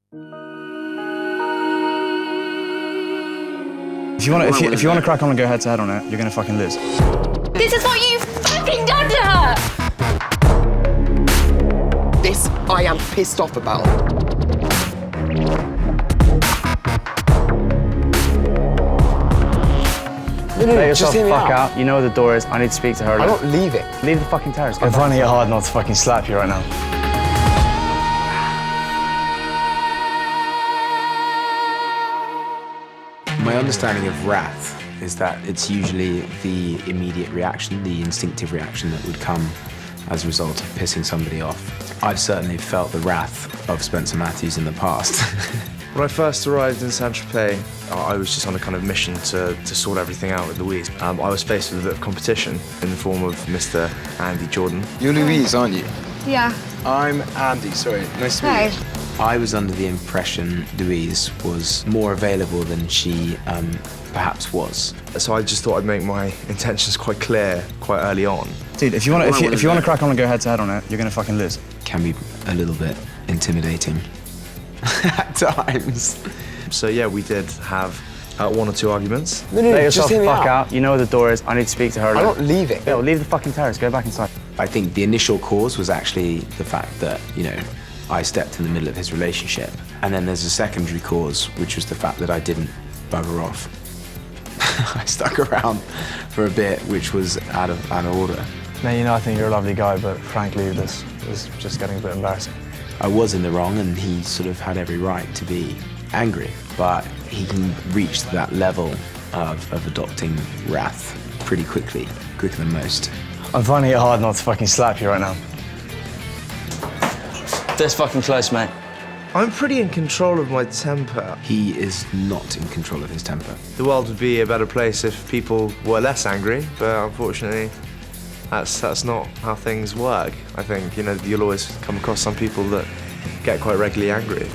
If you want to crack on and go head to head on it, you're gonna fucking lose. This is what you've fucking done to her! This I am pissed off about. Let yourself just hear me fuck out. You know where the door is. I need to speak to her. I'm not leaving. Leave the fucking terrace. I'm finding it hard not to fucking slap you right now. My understanding of wrath is that it's usually the immediate reaction, the instinctive reaction that would come as a result of pissing somebody off. I've certainly felt the wrath of Spencer Matthews in the past. When I first arrived in Saint-Tropez, I was just on a kind of mission to sort everything out with Louise. I was faced with a bit of competition in the form of Mr. Andy Jordan. You're Louise, aren't you? Yeah. I'm Andy, sorry. Nice to meet Hey. you. I was under the impression Louise was more available than she perhaps was. So I just thought I'd make my intentions quite clear quite early on. Dude, if you want to crack on and go head to head on it, you're gonna fucking lose. Can be a little bit intimidating at times. So yeah, we did have one or two arguments. Let yourself fuck out. You know where the door is. I need to speak to her. I'm not leaving. Yo, leave the fucking terrace. Go back inside. I think the initial cause was actually the fact that, you know, I stepped in the middle of his relationship. And then there's a secondary cause, which was the fact that I didn't bugger off. I stuck around for a bit, which was out of order. Man, you know, I think you're a lovely guy, but frankly, this is just getting a bit embarrassing. I was in the wrong, and he sort of had every right to be angry, but he can reach that level of adopting wrath pretty quickly, quicker than most. I'm finding it hard not to fucking slap you right now. This fucking close, mate. I'm pretty in control of my temper. He is not in control of his temper. The world would be a better place if people were less angry, but unfortunately, that's not how things work. I think, you know, you'll always come across some people that get quite regularly angry.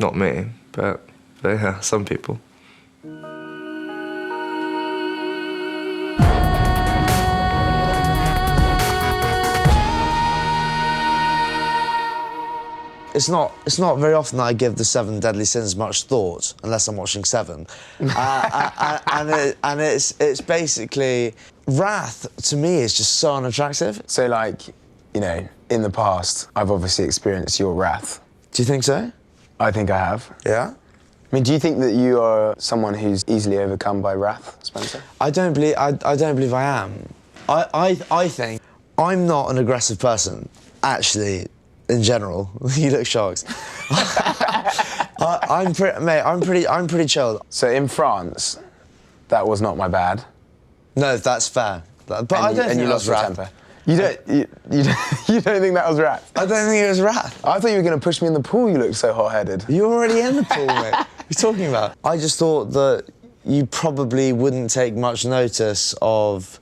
Not me, but yeah, some people. It's not very often that I give the 7 deadly sins much thought, unless I'm watching Seven. And it's basically, wrath to me is just so unattractive. So, like, you know, in the past, I've obviously experienced your wrath. Do you think so? I think I have. Yeah? I mean, do you think that you are someone who's easily overcome by wrath, Spencer? I don't believe I am. I think I'm not an aggressive person, actually. In general, you look shocked. I'm pretty chilled. So in France, that was not my bad. No, that's fair. But I don't think you that lost was your wrath. temper. You don't think that was wrath? I don't think it was wrath. I thought you were going to push me in the pool. You looked so hot-headed. You're already in the pool, mate. What are you talking about? I just thought that you probably wouldn't take much notice of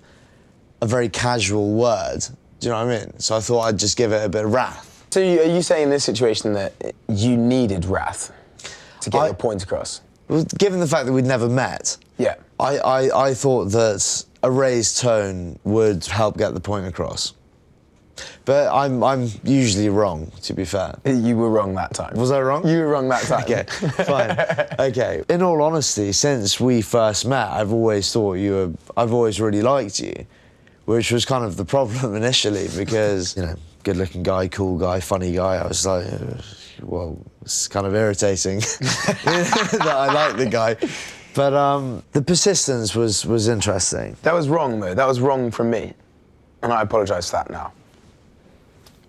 a very casual word. Do you know what I mean? So I thought I'd just give it a bit of wrath. So are you saying in this situation that you needed wrath to get your point across? Well, given the fact that we'd never met, Yeah. I thought that a raised tone would help get the point across. But I'm usually wrong, to be fair. You were wrong that time. Was I wrong? You were wrong that time. Okay, fine. Okay. In all honesty, since we first met, I've always really liked you, which was kind of the problem initially because, you know, good-looking guy, cool guy, funny guy. I was like, well, it's kind of irritating that I like the guy. But the persistence was interesting. That was wrong, though. That was wrong from me. And I apologise for that now.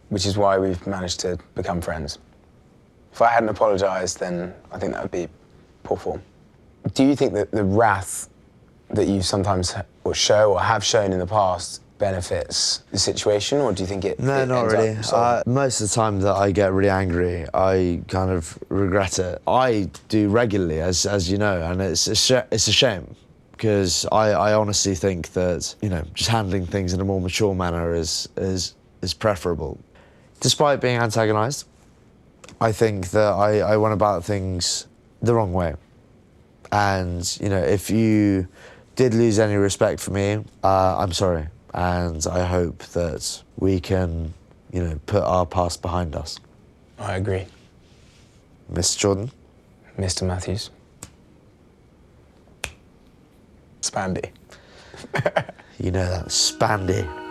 Which is why we've managed to become friends. If I hadn't apologised, then I think that would be poor form. Do you think that the wrath that you sometimes will show or have shown in the past benefits the situation, or do you think it No, it not ends really. up solving? Most of the time that I get really angry, I kind of regret it. I do regularly, as you know, and it's a shame because I honestly think that, you know, just handling things in a more mature manner is preferable. Despite being antagonised, I think that I went about things the wrong way. And, you know, if you did lose any respect for me, I'm sorry. And I hope that we can, you know, put our past behind us. I agree. Miss Jordan. Mr. Matthews. Spandy. You know that, Spandy.